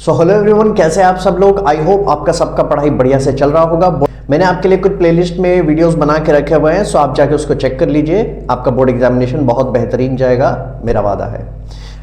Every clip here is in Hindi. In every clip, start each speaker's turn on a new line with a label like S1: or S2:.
S1: सो हेलो एवरीवन, कैसे हैं आप सब लोग। आई होप आपका सबका पढ़ाई बढ़िया से चल रहा होगा। मैंने आपके लिए कुछ प्लेलिस्ट में वीडियोस बना के रखे हुए हैं, सो आप जाके उसको चेक कर लीजिए। आपका बोर्ड एग्जामिनेशन बहुत बेहतरीन जाएगा, मेरा वादा है।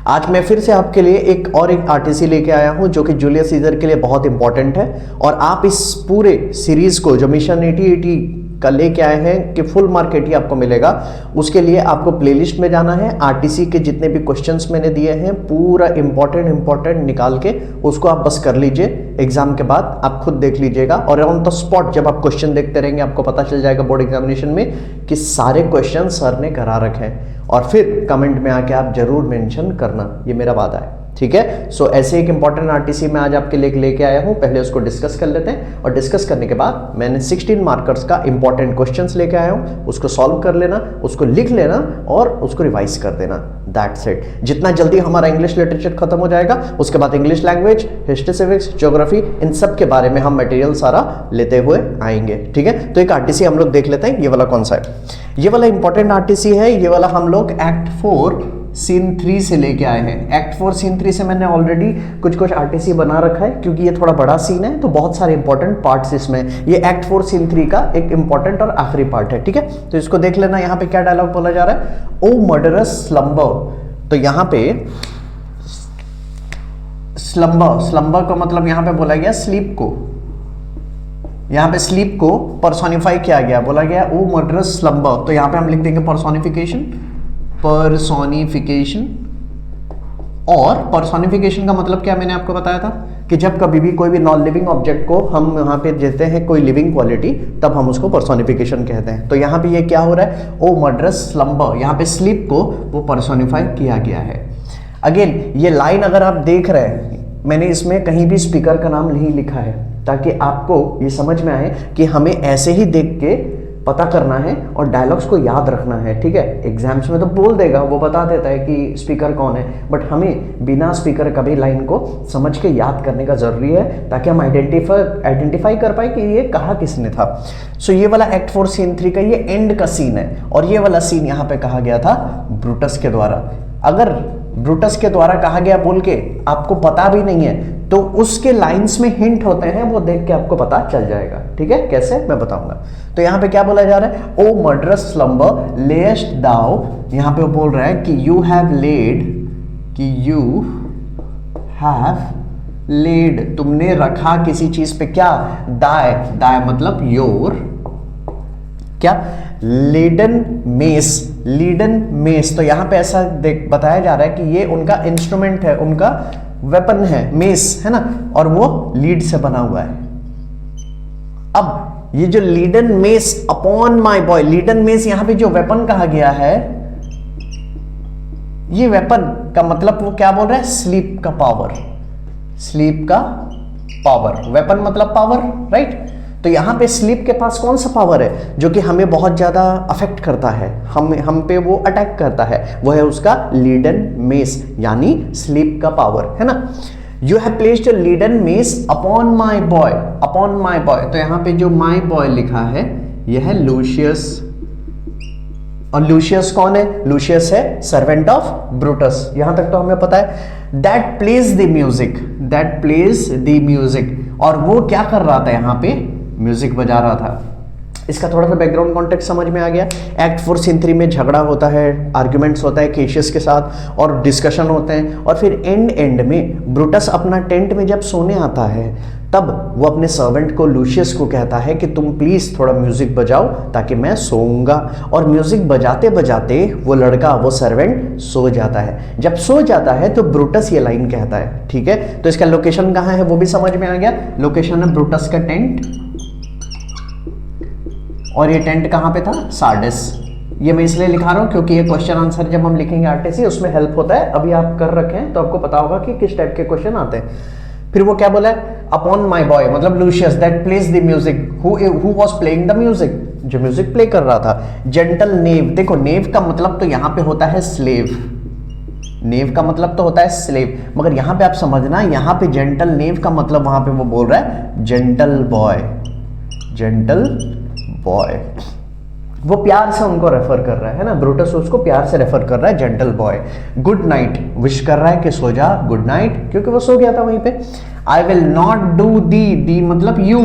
S1: आज मैं फिर से आपके लिए एक आरटीसी लेके आया हूं जो कि जूलियस सीजर के लिए बहुत इंपॉर्टेंट है। और आप इस पूरे सीरीज को जो मिशन 8080 का लेके आए हैं कि फुल मार्क 80 आपको मिलेगा, उसके लिए आपको प्लेलिस्ट में जाना है। आरटीसी के जितने भी क्वेश्चंस मैंने दिए हैं पूरा इंपॉर्टेंट निकाल के उसको आप बस कर लीजिए। एग्जाम के बाद आप खुद देख लीजिएगा और ऑन द स्पॉट जब आप क्वेश्चन देखते रहेंगे आपको पता चल जाएगा बोर्ड एग्जामिनेशन में कि सारे क्वेश्चन सर ने करा रखे हैं। और फिर कमेंट में आके आप जरूर मेंशन करना, ये मेरा वादा है, ठीक है। सो ऐसे एक इंपॉर्टेंट आरटीसी मैं आज आपके लिए लेके आया हूं। पहले उसको डिस्कस कर लेते हैं और डिस्कस करने के बाद मैंने 16 मार्कर्स का इंपॉर्टेंट क्वेश्चंस लेके आया हूं। उसको सॉल्व कर लेना, उसको लिख लेना और उसको रिवाइज कर देना। That's it. जितना जल्दी हमारा इंग्लिश लिटरेचर खत्म हो जाएगा उसके बाद English language, history, civics, geography, इन सब के बारे में हम मटेरियल सारा लेते हुए आएंगे, ठीक है। तो एक आरटीसी हम लोग देख लेते हैं। ये वाला कौन सा है? ये वाला इंपॉर्टेंट आरटीसी है। ये वाला हम लोग एक्ट 4 सीन 3 से लेके आए हैं। एक्ट 4 सीन 3 से मैंने ऑलरेडी कुछ आरटीसी बना रखा है क्योंकि ये थोड़ा बड़ा सीन है तो बहुत सारे इंपॉर्टेंट पार्ट्स इसमें। ये एक्ट 4 सीन 3 का एक इंपॉर्टेंट और आखिरी पार्ट है, ठीक है। तो इसको देख लेना। यहाँ पे क्या डायलॉग बोला जा रहा है? ओ मर्डरस स्लम्बर। तो यहाँ पे स्लम्बर का मतलब यहाँ पे बोला गया स्लीप को। यहाँ पे स्लीप को पर्सोनिफाई किया गया, बोला गया ओ मर्डरस स्लम्बर। तो यहाँ पे हम लिख देंगे पर्सोनिफिकेशन। और पर्सोनिफिकेशन का मतलब क्या मैंने आपको बताया था कि जब कभी भी कोई भी नॉन लिविंग ऑब्जेक्ट को हम यहाँ पे देते हैं कोई लिविंग क्वालिटी तब हम उसको पर्सोनिफिकेशन कहते हैं। तो यहाँ पे ये क्या हो रहा है? ओ मर्डरस स्लम्बर। यहाँ पे स्लीप को वो पर्सोनिफाई किया गया है। अगेन ये लाइन अगर आप देख रहे हैं, मैंने इसमें कहीं भी स्पीकर का नाम नहीं लिखा है ताकि आपको ये समझ में आए कि हमें ऐसे ही देख के पता करना है और डायलॉग्स को याद रखना है, ठीक है। एग्जाम्स में तो बोल देगा, वो बता देता है कि स्पीकर कौन है, बट हमें बिना स्पीकर कभी लाइन को समझ के याद करने का जरूरी है ताकि हम आइडेंटिफाई कर पाए कि ये कहा किसने था। सो ये वाला एक्ट 4 सीन 3 का ये एंड का सीन है और ये वाला सीन यहाँ पे कहा गया था ब्रूटस के द्वारा। अगर ब्रूटस के द्वारा कहा गया बोल के आपको पता भी नहीं है तो उसके लाइंस में हिंट होते हैं, वो देख के आपको पता चल जाएगा, ठीक है। कैसे मैं बताऊंगा। तो यहाँ पे क्या बोला जा रहा है? ओ मर्डरस स्लम्बर लेस्ट दाउ। यहाँ पे वो बोल रहा है कि यू हैव लेड, तुमने रखा किसी चीज पे क्या? दाय मतलब योर क्या? लीडन मेस। तो यहाँ पे ऐसा बताया जा रहा है कि ये उनका इंस्ट्रूमेंट है, उनका वेपन है, मेस है ना, और वो लीड से बना हुआ है। अब ये जो leaden mace upon my boy, leaden mace यहाँ पे जो वेपन कहा गया है, ये वेपन का मतलब वो क्या बोल रहा है? स्लीप का पावर। वेपन मतलब पावर, राइट। तो यहां पे स्लीप के पास कौन सा पावर है जो कि हमें बहुत ज्यादा अफेक्ट करता है, हम पे वो अटैक करता है? वो है उसका लीडन मेस यानी स्लीप का पावर, है ना। You have placed leaden mace upon my boy. तो यहाँ पे जो माई बॉय लिखा है यह है लूशियस। और लूशियस कौन है? लूशियस है सर्वेंट ऑफ ब्रूटस। यहां तक तो हमें पता है। That plays the music. और वो क्या कर रहा था? यहाँ पे म्यूजिक बजा रहा था। इसका थोड़ा सा बैकग्राउंड कॉन्टेक्स्ट समझ में आ गया। एक्ट 4 सीन 3 में झगड़ा होता है, आर्ग्यूमेंट्स होता है केशियस के साथ और डिस्कशन होते हैं। और फिर एंड में ब्रूटस अपना टेंट में जब सोने आता है तब वो अपने सर्वेंट को लूशियस को कहता है कि तुम प्लीज थोड़ा म्यूजिक बजाओ ताकि मैं सोऊंगा। और म्यूजिक बजाते बजाते वो लड़का, वो सर्वेंट सो जाता है। जब सो जाता है तो ब्रूटस ये लाइन कहता है, ठीक है। तो इसका लोकेशन कहाँ है वो भी समझ में आ गया। लोकेशन है ब्रूटस का टेंट और ये टेंट कहाँ पे था? सार्डिस। ये मैं इसलिए लिखा रहा हूँ क्योंकि ये क्वेश्चन आंसर जब हम लिखेंगे आरटीसी उसमें हेल्प होता है। अभी आप कर रखे हैं तो आपको पता होगा कि किस टाइप के क्वेश्चन आते हैं। फिर वो क्या बोला है? अपॉन माई बॉय मतलब luscious that plays the music who was playing the music, जो म्यूजिक प्ले कर रहा था। जेंटल नेव, देखो नेव का मतलब तो यहाँ पे होता है स्लेव। नेव का मतलब तो होता है स्लेव, मगर यहाँ पे आप समझना, यहाँ पे जेंटल नेव का मतलब वहां पे वो बोल रहा है जेंटल बॉय। वो प्यार से उनको रेफर कर रहा है ना, ब्रूटस उसको प्यार से रेफर कर रहा है, gentle boy. Good night wish कर रहा है कि सो जा, गुड नाइट, क्योंकि वो सो गया था वहीं पे। I will not do thee मतलब you,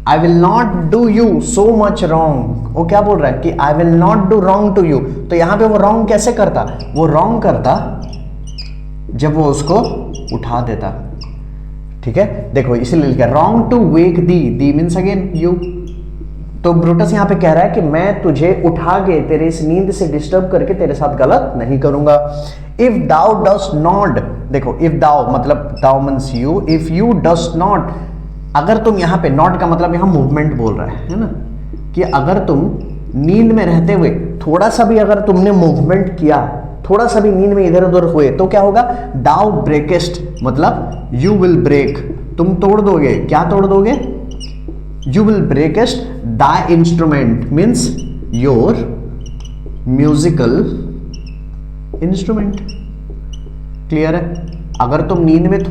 S1: I will not do you so much wrong. वो क्या बोल रहा है कि I will not do wrong to you. तो यहां पे वो रॉन्ग कैसे करता, वो रॉन्ग करता जब वो उसको उठा देता, ठीक है। देखो इसीलिए लिखा wrong to wake thee means again you. तो ब्रूटस यहां पे कह रहा है कि मैं तुझे उठा के तेरे इस नींद से डिस्टर्ब करके तेरे साथ गलत नहीं करूंगा। इफ दाउ डस्ट नॉट, देखो इफ दाउ मतलब thou means you, if you dost not, अगर तुम यहां पे नॉट का मतलब यहां मूवमेंट बोल रहा है ना, कि अगर तुम नींद में रहते हुए थोड़ा सा भी अगर तुमने मूवमेंट किया, थोड़ा सा भी नींद में इधर उधर हुए, तो क्या होगा, दाउ ब्रेकेस्ट मतलब यू विल ब्रेक, तुम तोड़ दोगे। क्या तोड़ दोगे, you will breakest the instrument means your musical instrument. Clear है। अगर तुम नींद में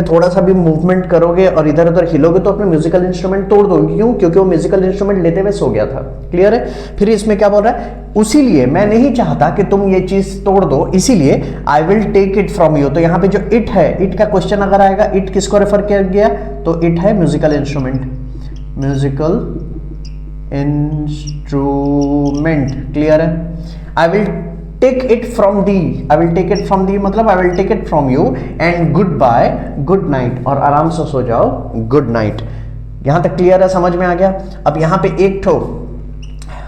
S1: थोड़ा सा भी मूवमेंट करोगे और इधर उधर हिलोगे तो अपने म्यूजिकल इंस्ट्रूमेंट तोड़ दोगे। क्यों, क्योंकि वो म्यूजिकल इंस्ट्रूमेंट लेते हुए सो गया था। क्लियर है। फिर इसमें क्या बोल रहा है, उसीलिए मैं नहीं चाहता कि तुम ये चीज तोड़ दो, इसीलिए I will take it from you. तो यहां पे जो इट है, इट का क्वेश्चन अगर आएगा, इट किसको रेफर किया गया, तो इट है musical instrument, musical instrument. Clear है। I will take it from thee, I will take it from thee मतलब I will take it from you and goodbye, good night, और आराम से सो जाओ, गुड नाइट। यहां तक क्लियर है, समझ में आ गया। अब यहां पे एक ठो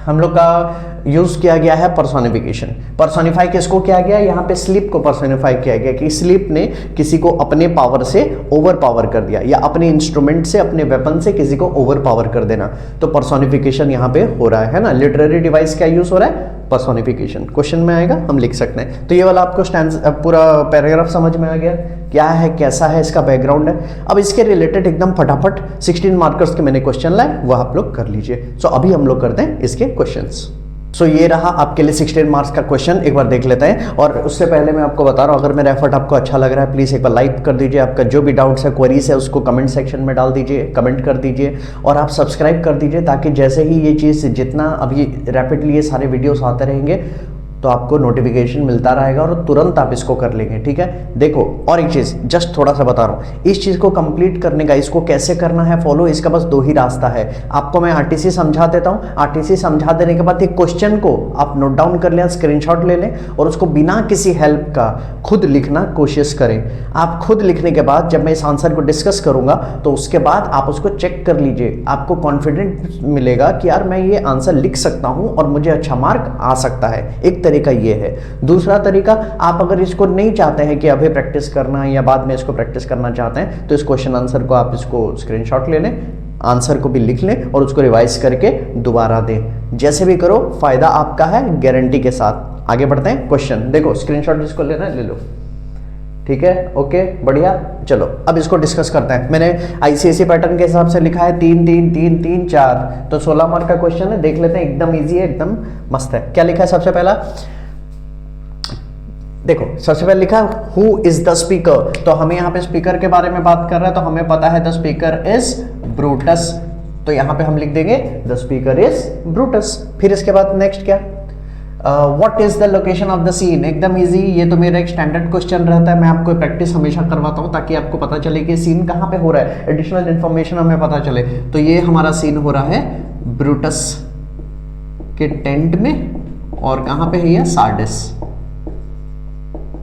S1: हम लोग का यूज किया गया है पर्सोनिफिकेशन। पर्सोनिफाई किसको किया गया, यहाँ पे स्लीप को पर्सोनिफाई किया गया कि स्लीप ने किसी को अपने पावर से ओवर पावर कर दिया, या अपने इंस्ट्रूमेंट से, अपने वेपन से किसी को ओवर पावर कर देना। तो पर्सोनिफिकेशन यहाँ पे हो रहा है ना। लिटरेरी डिवाइस क्या यूज हो रहा है, पर्सोनिफिकेशन। क्वेश्चन में आएगा, हम लिख सकते हैं। तो ये वाला आपको पूरा पैराग्राफ समझ में आ गया, क्या है, कैसा है, इसका बैकग्राउंड है। अब इसके रिलेटेड एकदम फटाफट 16 मार्कर्स के मैंने क्वेश्चन लाए, वो आप लोग कर लीजिए। सो अभी हम लोग करते हैं इसके क्वेश्चंस। सो ये रहा आपके लिए 16 मार्क्स का क्वेश्चन, एक बार देख लेते हैं। और उससे पहले मैं आपको बता रहा हूँ, अगर मेरा एफर्ट आपको अच्छा लग रहा है, प्लीज़ एक बार लाइक कर दीजिए। आपका जो भी डाउट्स है, क्वेरीज है, उसको कमेंट सेक्शन में डाल दीजिए, कमेंट कर दीजिए, और आप सब्सक्राइब कर दीजिए, ताकि जैसे ही ये चीज़, जितना अभी रैपिडली ये सारे वीडियोस आते रहेंगे, तो आपको नोटिफिकेशन मिलता रहेगा और तुरंत आप इसको कर लेंगे। ठीक है। देखो, और एक चीज़ जस्ट थोड़ा सा बता रहा हूँ, इस चीज़ को कंप्लीट करने का, इसको कैसे करना है फॉलो, इसका बस 2 ही रास्ता है। आपको मैं आरटीसी समझा देता हूँ, आरटीसी समझा देने के बाद एक क्वेश्चन को आप नोट डाउन कर लें, स्क्रीनशॉट ले लें, और उसको बिना किसी हेल्प का खुद लिखना कोशिश करें। आप खुद लिखने के बाद जब मैं इस आंसर को डिस्कस करूंगा, तो उसके बाद आप उसको चेक कर लीजिए, आपको कॉन्फिडेंस मिलेगा कि यार मैं ये आंसर लिख सकता हूँ और मुझे अच्छा मार्क आ सकता है। एक तरीका ये है। दूसरा तरीका, आप अगर इसको नहीं चाहते हैं कि अभी प्रैक्टिस करना है या बाद में इसको प्रैक्टिस करना चाहते हैं, तो इस क्वेश्चन आंसर को आप इसको स्क्रीनशॉट ले लें, आंसर को भी लिख लें और उसको रिवाइज करके दोबारा दें। जैसे भी करो, फायदा आपका है, गारंटी के साथ। आगे बढ़ते हैं। क्वेश्चन देखो, स्क्रीनशॉट जिसको लेना है ले लो। ठीक है, ओके, बढ़िया। चलो अब इसको डिस्कस करते हैं। मैंने आईसीएसई पैटर्न के हिसाब से लिखा है 3 3 3 3 4, तो 16 मार्क का क्वेश्चन है। देख लेते हैं, एकदम इजी है, एकदम मस्त है। क्या लिखा है सबसे पहला, देखो सबसे पहले लिखा है हु इज द स्पीकर। तो हमें यहाँ पे स्पीकर के बारे में बात कर रहा है, तो हमें पता है द स्पीकर इज ब्रूटस। तो यहाँ पे हम लिख देंगे द स्पीकर इज ब्रूटस। फिर इसके बाद नेक्स्ट क्या, what is the location of the scene. एकदम इजी, ये तो मेरा एक स्टैंडर्ड क्वेश्चन रहता है, मैं आपको प्रैक्टिस हमेशा करवाता हूँ ताकि आपको पता चले कि सीन कहाँ पे हो रहा है, एडिशनल इन्फॉर्मेशन हमें पता चले। तो ये हमारा सीन हो रहा है ब्रूटस के टेंट में, और कहाँ पे है ये, Sardis.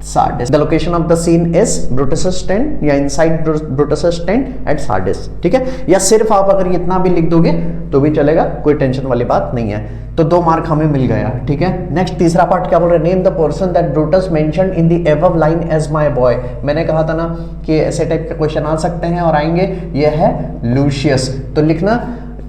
S1: Sardis. The location of the scene is Brutus's tent, या inside Brutus's tent at Sardis। ठीक है, या सिर्फ आप अगर इतना भी लिख दोगे तो भी चलेगा, कोई टेंशन वाली बात नहीं है। तो 2 मार्क हमें मिल गया। ठीक है। नेक्स्ट तीसरा पार्ट क्या बोल रहे हैं, name the person that Brutus mentioned in the above line as my boy. मैंने कहा था ना कि ऐसे टाइप के क्वेश्चन आ सकते हैं और आएंगे। ये है लूशियस। तो लिखना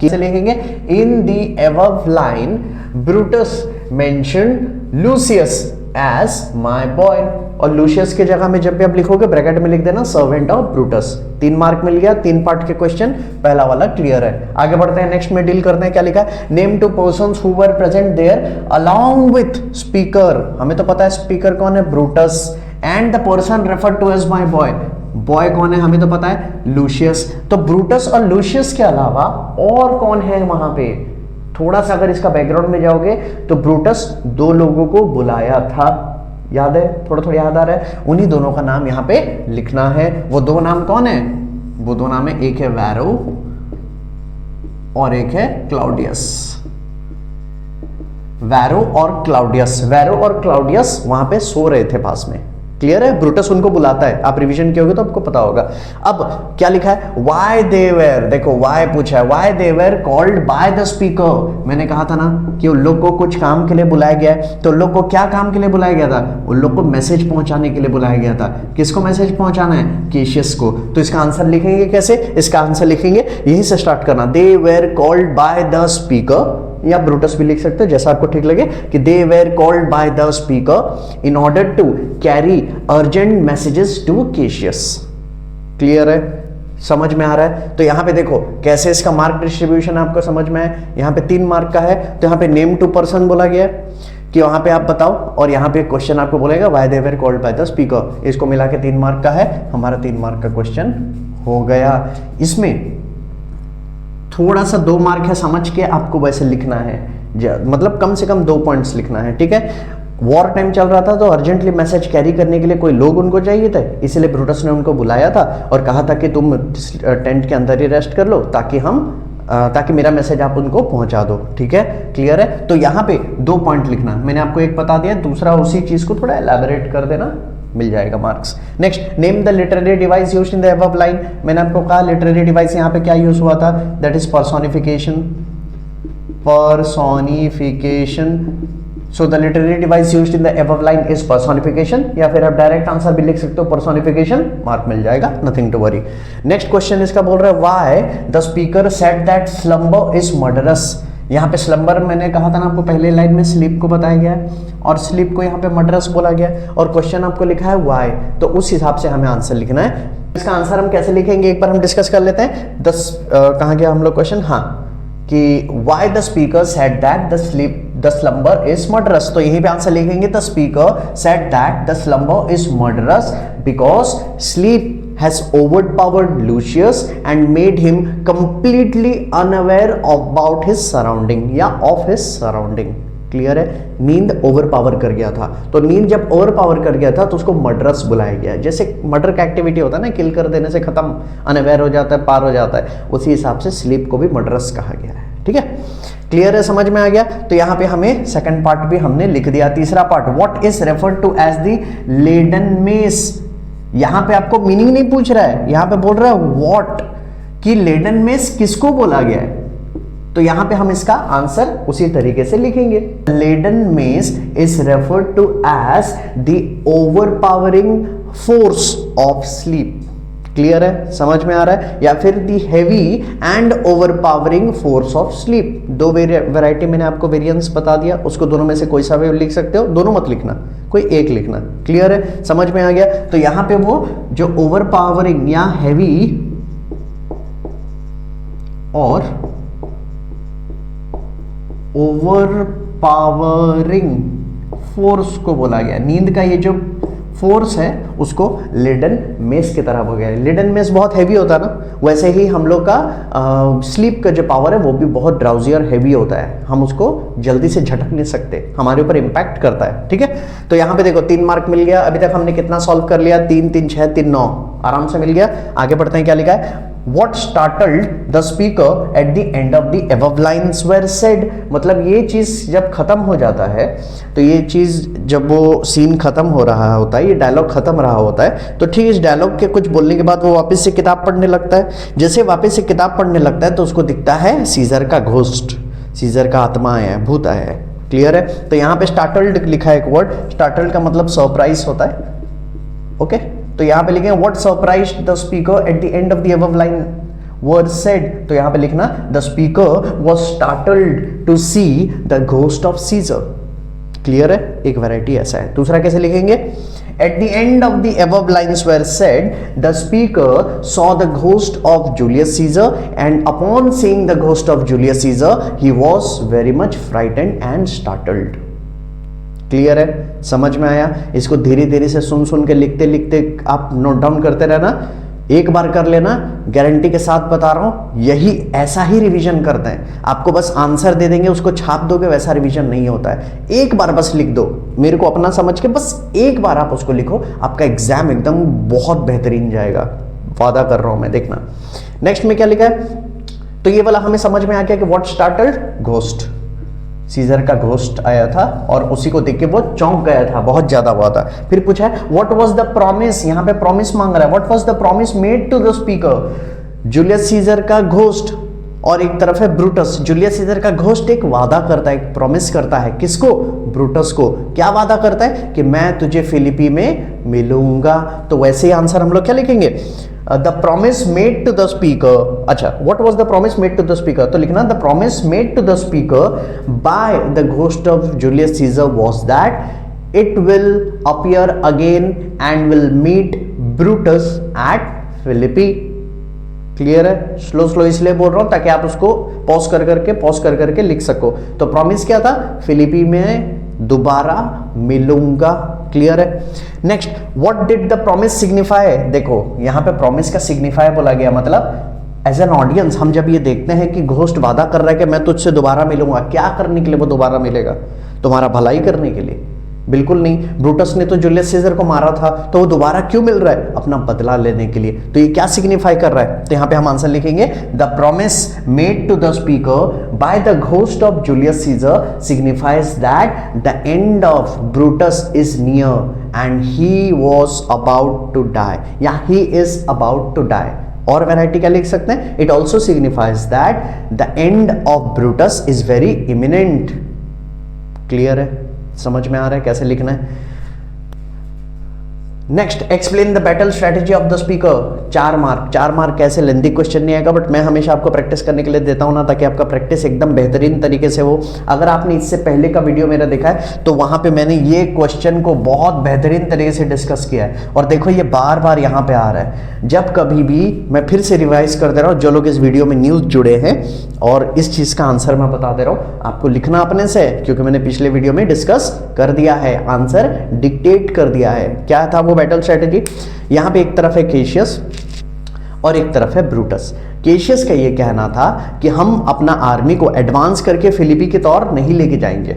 S1: कैसे लिखेंगे, in the above line Brutus mentioned Lucius as my boy. और लूशियस की जगह में जब भी आप लिखोगे ब्रैकेट में लिख देना सर्वेंट ऑफ ब्रूटस। 3 मार्क मिल गया, 3 पार्ट के क्वेश्चन, पहला वाला क्लियर है। आगे बढ़ते हैं, नेक्स्ट में डील करते हैं। क्या लिखा है, name 2 persons who were present there along with speaker. हमें तो पता है स्पीकर कौन है, Brutus, and the person referred to as my boy. Boy कौन है हमें तो पता है, लूशियस। तो ब्रूटस और लूशियस के अलावा और कौन है वहां पे, थोड़ा सा अगर इसका बैकग्राउंड में जाओगे तो ब्रूटस दो लोगों को बुलाया था, याद है, थोड़ा थोड़ा याद आ रहा है, उन्हीं दोनों का नाम यहाँ पे लिखना है। वो दो नाम कौन है? वो दो नाम है, एक है वैरो और एक है क्लाउडियस। वैरो और क्लाउडियस, वैरो और क्लाउडियस वहां पे सो रहे थे पास में। क्लियर है? ब्रूटस उनको बुलाता है, आप रिवीजन किए होगे तो आपको पता होगा। अब क्या लिखा है? वाई दे वेर, देखो वाई पूछा है, why they were called by the speaker. मैंने कहा था ना कि उन लोग को कुछ काम के लिए बुलाया गया है, तो उन लोग को क्या काम के लिए बुलाया गया था? उन लोग को मैसेज पहुंचाने के लिए बुलाया गया था। किसको मैसेज पहुंचाना है? केशियस को। तो इसका आंसर लिखेंगे कैसे? इसका आंसर लिखेंगे यहीं से स्टार्ट करना, they were called by the speaker, या ब्रूटस भी लिख सकते हो जैसा आपको ठीक लगे, कि they were called by the speaker in order to carry urgent messages to Cassius. Clear है? समझ में आ रहा है? तो यहां पे देखो कैसे इसका मार्क डिस्ट्रीब्यूशन आपको समझ में है। यहां पे 3 मार्क का है, तो यहां पे नेम टू पर्सन बोला गया है कि वहां पे आप बताओ, और यहां पे क्वेश्चन आपको बोलेगा why they were called by the speaker. इसको मिला के 3 मार्क का है, हमारा 3 मार्क का क्वेश्चन हो गया। इसमें थोड़ा सा 2 मार्क है, समझ के आपको वैसे लिखना है, मतलब कम से कम 2 पॉइंट्स लिखना है, ठीक है। वॉर टाइम चल रहा था तो अर्जेंटली मैसेज कैरी करने के लिए कोई लोग उनको चाहिए थे, इसलिए ब्रूटस ने उनको बुलाया था और कहा था कि तुम टेंट के अंदर ही रेस्ट कर लो ताकि मेरा मैसेज आप उनको पहुंचा दो, ठीक है। क्लियर है? तो यहाँ पे 2 पॉइंट लिखना, मैंने आपको एक बता दिया, दूसरा उसी चीज को थोड़ा एलैबोरेट कर देना, मिल जाएगा marks. Next, name the literary device used in the above line. मैंने आपको कहा लिटरेरी डिवाइस यहाँ पे क्या यूज हुआ था, that is personification. So the literary device used in the above line is personification, या फिर आप डायरेक्ट आंसर भी लिख सकते हो पर्सोनिफिकेशन, मार्क मिल जाएगा, nothing to worry. Next question इसका बोल रहा है why the speaker said that slumber is murderous. यहाँ पे स्लम्बर मैंने कहा था ना आपको, पहले लाइन में स्लीप को बताया गया है और स्लीप को यहाँ पे मर्डरस बोला गया है, और क्वेश्चन आपको लिखा है व्हाई, तो उस हिसाब से हमें आंसर लिखना है। इसका आंसर हम कैसे लिखेंगे एक बार हम डिस्कस कर लेते हैं। कहाँ गया हम लोग क्वेश्चन, हाँ, कि why the speaker said that the slumber is murderous, तो यहीं पे आंसर लिखेंगे the speaker said that the slumber is murderous because sleep has overpowered Lucius and made him completely unaware about his surrounding या of his surrounding। क्लियर है? नींद ओवरपावर कर गया था, तो नींद जब ओवरपावर कर गया था तो उसको मर्डरस बुलाया गया। जैसे मर्डर का एक्टिविटी होता है ना, किल कर देने से खत्म, अनअवेयर हो जाता है, पार हो जाता है, उसी हिसाब से स्लीप को भी मर्डरस कहा गया है, ठीक है। क्लियर है? समझ में आ गया? तो यहाँ पे हमें सेकंड पार्ट भी हमने लिख दिया। तीसरा part, what is referred to as the leaden mace. यहां पे आपको मीनिंग नहीं पूछ रहा है, यहां पे बोल रहा है व्हाट, कि लेडन मेस किसको बोला गया है, तो यहां पे हम इसका आंसर उसी तरीके से लिखेंगे। Leaden mace is referred to as the overpowering force of sleep. Clear है? समझ में आ रहा है? या फिर the heavy and overpowering force of sleep. 2 variety मैंने आपको वेरिएंस बता दिया, उसको दोनों में से कोई सा भी लिख सकते हो, दोनों मत लिखना, कोई एक लिखना। क्लियर है? समझ में आ गया? तो यहां पे वो जो ओवरपावरिंग या हेवी और ओवरपावरिंग फोर्स को बोला गया। नींद का ये जो फोर्स है उसको लेडन मेस की तरह हो गया। लेडन मेस बहुत हैवी होता है ना, वैसे ही हम लोग का स्लीप का जो पावर है वो भी बहुत ड्राउजी और हैवी होता है, हम उसको जल्दी से झटक नहीं सकते, हमारे ऊपर इंपैक्ट करता है, ठीक है। तो यहाँ पे देखो 3 मार्क मिल गया। अभी तक हमने कितना सॉल्व कर लिया, 3 3 6 3 9, आराम से मिल गया। आगे बढ़ते हैं, क्या लिखा है, What startled the speaker at the end of the above lines were said। मतलब ये चीज जब खत्म हो जाता है, तो ये चीज जब वो सीन खत्म हो रहा होता है, ये डायलॉग खत्म रहा होता है, तो ठीक इस डायलॉग के कुछ बोलने के बाद वो वापस से किताब पढ़ने लगता है। जैसे वापस से किताब पढ़ने लगता है तो उसको दिखता है सीजर का घोस्ट, सीजर का आत्मा है, भूत है। क्लियर है? तो यहाँ पे स्टार्टल्ड लिखा है एक वर्ड, स्टार्टल्ड का मतलब सरप्राइज होता है, ओके। तो यहां पे लिखेंगे what surprised the speaker at the end of the above line were said, तो यहां पे लिखना the speaker was startled to see the ghost of Caesar. Clear है? एक वैरायटी ऐसा है। दूसरा कैसे लिखेंगे, at the end of the above lines were said the speaker saw the ghost of Julius Caesar and upon seeing the ghost of Julius Caesar he was very much frightened and startled. Clear है? समझ में आया? इसको धीरे धीरे से सुन सुन के लिखते लिखते आप नोट डाउन करते रहना, एक बार कर लेना, गारंटी के साथ बता रहा हूं, यही ऐसा ही रिवीजन करते हैं। आपको बस आंसर दे देंगे, उसको छाप दोगे, वैसा रिवीजन नहीं होता है। एक बार बस लिख दो, मेरे को अपना समझ के बस एक बार आप उसको लिखो, आपका एग्जाम एकदम बहुत बेहतरीन जाएगा, वादा कर रहा हूं मैं, देखना। नेक्स्ट में क्या लिखा है, तो ये वाला हमें समझ में आ गया कि व्हाट स्टार्टेड घोस्ट, सीजर का घोस्ट आया था और उसी को देख के वो चौंक गया था, बहुत ज्यादा हुआ था। फिर पूछा है व्हाट वाज द प्रॉमिस, यहां पे प्रॉमिस मांग रहा है, what was the promise made to the speaker, Julius Caesar का घोस्ट, और एक तरफ है ब्रूटस। जूलियस सीजर का घोस्ट एक वादा करता है, एक प्रॉमिस करता है, किसको, ब्रूटस को। क्या वादा करता है कि मैं तुझे फिलिपी में मिलूंगा। तो वैसे ही आंसर हम लोग क्या लिखेंगे, the promise made to the speaker. अच्छा, what was the promise made to the speaker, तो लिखना the promise made to the speaker by the ghost of Julius Caesar was that it will appear again and will meet Brutus at Philippi. Clear है, स्लो स्लो इसलिए बोल रहा हूं ताकि आप उसको पॉज कर करके लिख सको। तो प्रॉमिस क्या था, फिलिपी में दोबारा मिलूंगा। क्लियर है। Next, what did the promise signify, देखो यहां पे प्रॉमिस का सिग्निफाई बोला गया, मतलब एज एन ऑडियंस हम जब ये देखते हैं कि घोस्ट वादा कर रहा है कि मैं तुझसे दोबारा मिलूंगा, क्या करने के लिए वो दोबारा मिलेगा, तुम्हारा भलाई करने के लिए? बिल्कुल नहीं। ब्रूटस ने तो जूलियस सीजर को मारा था, तो वो दोबारा क्यों मिल रहा है, अपना बदला लेने के लिए। तो ये क्या सिग्निफाई कर रहा है, तो यहां पे हम आंसर लिखेंगे the promise made to the speaker by the ghost of Julius Caesar signifies that the end of Brutus is near and he was about to die, या he is about to die. और वैरायटी क्या लिख सकते हैं, it also signifies that the end of Brutus is very imminent. Clear है, समझ में आ रहा है कैसे लिखना है। Next, explain the battle strategy of the speaker. 4 mark, 4 mark कैसे, लेंदी क्वेश्चन नहीं आएगा, बट मैं हमेशा आपको प्रैक्टिस करने के लिए देता हूं ना, ताकि आपका प्रैक्टिस एकदम बेहतरीन तरीके से हो। अगर आपने इससे पहले का वीडियो मेरा देखा है तो वहां पे मैंने ये क्वेश्चन को बहुत बेहतरीन तरीके से डिस्कस किया है, और देखो ये बार बार यहां पे आ रहा है। जब कभी भी, मैं फिर से रिवाइज कर दे रहा हूं, जो लोग इस वीडियो में न्यूज जुड़े हैं, और इस चीज का आंसर मैं बता दे रहा हूं, आपको लिखना अपने से, क्योंकि मैंने पिछले वीडियो में डिस्कस कर दिया है, आंसर डिक्टेट कर दिया है। क्या था वो बैटल स्ट्रेटेजी, यहां पे एक तरफ है केशियस और एक तरफ है ब्रूटस। केशियस का ये कहना था कि हम अपना आर्मी को एडवांस करके फिलिपी की तौर नहीं लेके जाएंगे,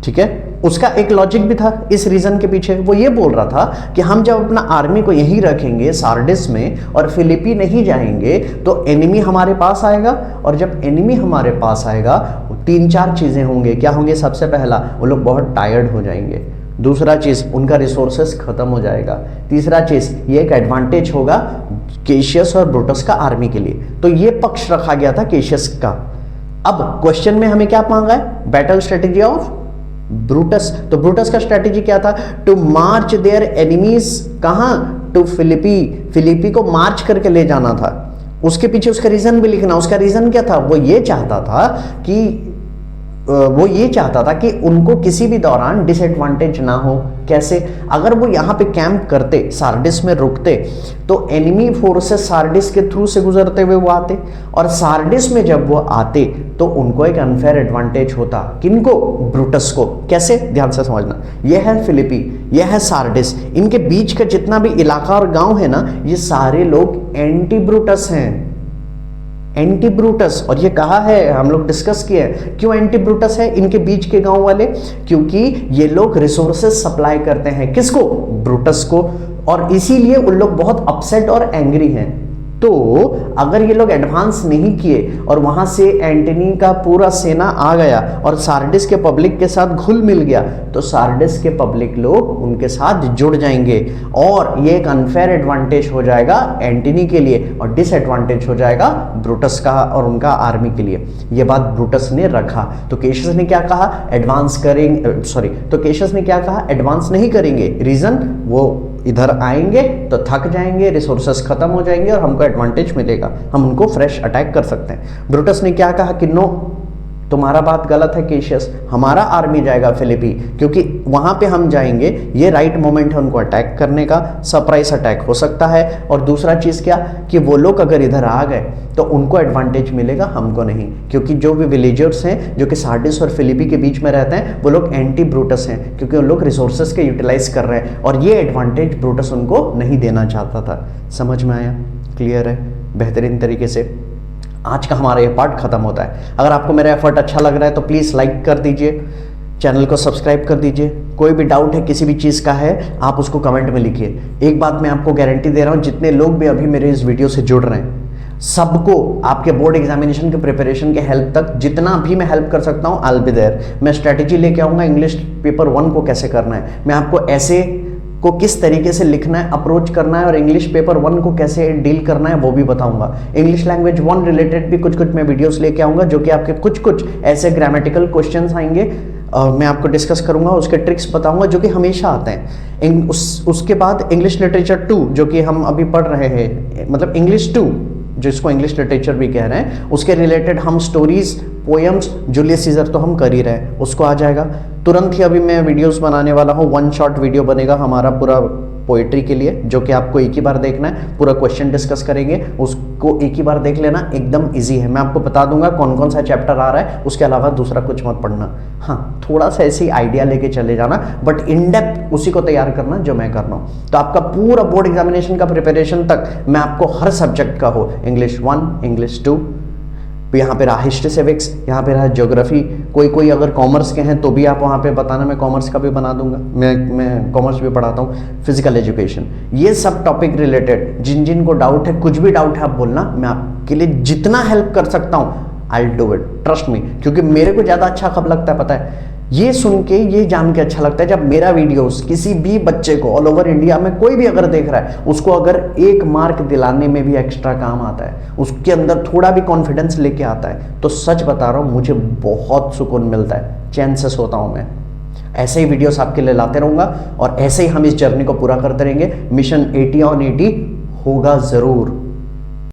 S1: ठीक है। उसका एक लॉजिक भी था इस रीजन के पीछे, वो ये बोल रहा था कि हम जब अपना आर्मी को यहीं रखेंगे सार्डिस में और फिलिपी नहीं जाएंगे तो एनिमी हमारे पास आएगा, और जब एनिमी हमारे पास आएगा 3-4 चीजें होंगे। क्या होंगे, सबसे पहला वो लोग बहुत टायर्ड हो जाएंगे, दूसरा चीज उनका रिसोर्सेस खत्म हो जाएगा, तीसरा चीज ये एक एडवांटेज होगा केशियस और ब्रूटस का आर्मी के लिए। तो ये पक्ष रखा गया था केशियस का। अब क्वेश्चन में हमें क्या मांगा है, बैटल स्ट्रेटेजी ऑफ ब्रूटस। तो ब्रूटस का स्ट्रेटेजी क्या था, टू मार्च देयर एनिमीज, कहां, टू फिलिपी, फिलिपी को मार्च करके ले जाना था। उसके पीछे उसका रीजन भी लिखना। उसका रीजन क्या था, वो ये चाहता था कि उनको किसी भी दौरान डिसएडवांटेज ना हो। कैसे, अगर वो यहाँ पे कैंप करते, सार्डिस में रुकते, तो एनिमी फोर्सेस सार्डिस के थ्रू से गुजरते हुए वो आते, और सार्डिस में जब वो आते तो उनको एक अनफेयर एडवांटेज होता। किनको, ब्रूटस को। कैसे, ध्यान से समझना, ये है फिलिपी, ये है सार्डिस, इनके बीच का जितना भी इलाका और गांव है ना, ये सारे लोग एंटी ब्रूटस हैं, एंटी ब्रूटस। और ये कहा है, हम लोग डिस्कस किए हैं, क्यों एंटी ब्रूटस है इनके बीच के गांव वाले, क्योंकि ये लोग रिसोर्सेस सप्लाई करते हैं, किसको, ब्रूटस को, और इसीलिए उन लोग बहुत अपसेट और एंग्री हैं। तो अगर ये लोग एडवांस नहीं किए और वहां से एंटनी का पूरा सेना आ गया और सार्डिस के पब्लिक के साथ घुल मिल गया, तो सार्डिस के पब्लिक लोग उनके साथ जुड़ जाएंगे, और ये एक अनफेयर एडवांटेज हो जाएगा एंटनी के लिए, और डिसएडवांटेज हो जाएगा ब्रूटस का और उनका आर्मी के लिए। ये बात ब्रूटस ने रखा। तो केशियस ने क्या कहा, एडवांस करेंगे, तो केशियस ने क्या कहा, एडवांस नहीं करेंगे। रीजन, वो इधर आएंगे तो थक जाएंगे, रिसोर्सेस खत्म हो जाएंगे और हमको एडवांटेज मिलेगा, हम उनको फ्रेश अटैक कर सकते हैं। ब्रूटस ने क्या कहा कि नो, तुम्हारा बात गलत है केशियस, हमारा आर्मी जाएगा फिलिपी, क्योंकि वहां पे हम जाएंगे, ये राइट मोमेंट है उनको अटैक करने का, सरप्राइज अटैक हो सकता है। और दूसरा चीज क्या कि वो लोग अगर इधर आ गए तो उनको एडवांटेज मिलेगा, हमको नहीं, क्योंकि जो भी विलेजर्स हैं जो कि सार्डिस और फिलिपी के बीच में रहते हैं वो लोग एंटी ब्रूटस हैं, क्योंकि उन लोग रिसोर्सेज के यूटिलाइज कर रहे हैं और ये एडवांटेज ब्रूटस उनको नहीं देना चाहता था। समझ में आया? क्लियर है? बेहतरीन तरीके से आज का हमारा ये पार्ट खत्म होता है। अगर आपको मेरा एफर्ट अच्छा लग रहा है तो प्लीज़ लाइक कर दीजिए, चैनल को सब्सक्राइब कर दीजिए। कोई भी डाउट है किसी भी चीज़ का है आप उसको कमेंट में लिखिए। एक बात मैं आपको गारंटी दे रहा हूँ, जितने लोग भी अभी मेरे इस वीडियो से जुड़ रहे हैं सबको आपके बोर्ड एग्जामिनेशन के प्रिपरेशन के हेल्प तक जितना भी मैं हेल्प कर सकता हूँ आई विल बी देयर। मैं स्ट्रैटेजी लेके आऊँगा इंग्लिश पेपर 1 को कैसे करना है, मैं आपको ऐसे को किस तरीके से लिखना है, अप्रोच करना है और इंग्लिश पेपर 1 को कैसे डील करना है वो भी बताऊंगा। इंग्लिश लैंग्वेज 1 रिलेटेड भी कुछ मैं वीडियोस लेके आऊंगा जो कि आपके कुछ ऐसे ग्रामेटिकल क्वेश्चंस आएंगे और मैं आपको डिस्कस करूंगा, उसके ट्रिक्स बताऊंगा जो कि हमेशा आते हैं। उसके बाद इंग्लिश लिटरेचर 2 जो कि हम अभी पढ़ रहे हैं, मतलब इंग्लिश 2 जिसको इंग्लिश लिटरेचर भी कह रहे हैं, उसके रिलेटेड हम स्टोरीज, पोएम्स, जूलियस सीजर तो हम कर ही रहे हैं, उसको आ जाएगा। तुरंत ही अभी मैं वीडियोस बनाने वाला हूँ, 1 शॉट वीडियो बनेगा हमारा पूरा पोइट्री के लिए, जो कि आपको एक ही बार देखना है, पूरा क्वेश्चन डिस्कस करेंगे, उसको एक ही बार देख लेना, एकदम इजी है। मैं आपको बता दूंगा कौन कौन सा चैप्टर आ रहा है, उसके अलावा दूसरा कुछ मत पढ़ना। हाँ, थोड़ा सा ऐसी आइडिया लेके चले जाना, बट इन डेप्थ उसी को तैयार करना जो मैं कर रहा हूँ। तो आपका पूरा बोर्ड एग्जामिनेशन का प्रिपरेशन तक मैं आपको हर सब्जेक्ट का हो, इंग्लिश 1, इंग्लिश 2, यहाँ पे रहा हिस्ट्री सिविक्स, यहाँ पे रहा ज्योग्राफी, कोई अगर कॉमर्स के हैं तो भी आप वहाँ पे बताना, मैं कॉमर्स का भी बना दूंगा, मैं कॉमर्स भी पढ़ाता हूँ, फिजिकल एजुकेशन, ये सब टॉपिक रिलेटेड जिन को डाउट है, कुछ भी डाउट है आप बोलना, मैं आपके लिए जितना हेल्प कर सकता हूँ I will do it, trust me. क्योंकि मेरे को ज़्यादा अच्छा कब लगता है पता है, ये सुन के, ये जान के अच्छा लगता है जब मेरा वीडियोस किसी भी बच्चे को ऑल ओवर इंडिया में कोई भी अगर देख रहा है, उसको अगर 1 मार्क दिलाने में भी एक्स्ट्रा काम आता है, उसके अंदर थोड़ा भी कॉन्फिडेंस लेके आता है, तो सच बता रहा हूँ मुझे बहुत सुकून मिलता है, चैन से सोता हूँ मैं। ऐसे ही वीडियोस आपके लिए लाते रहूँगा और ऐसे ही हम इस जर्नी को पूरा करते रहेंगे। मिशन 80 ऑन 80 होगा ज़रूर।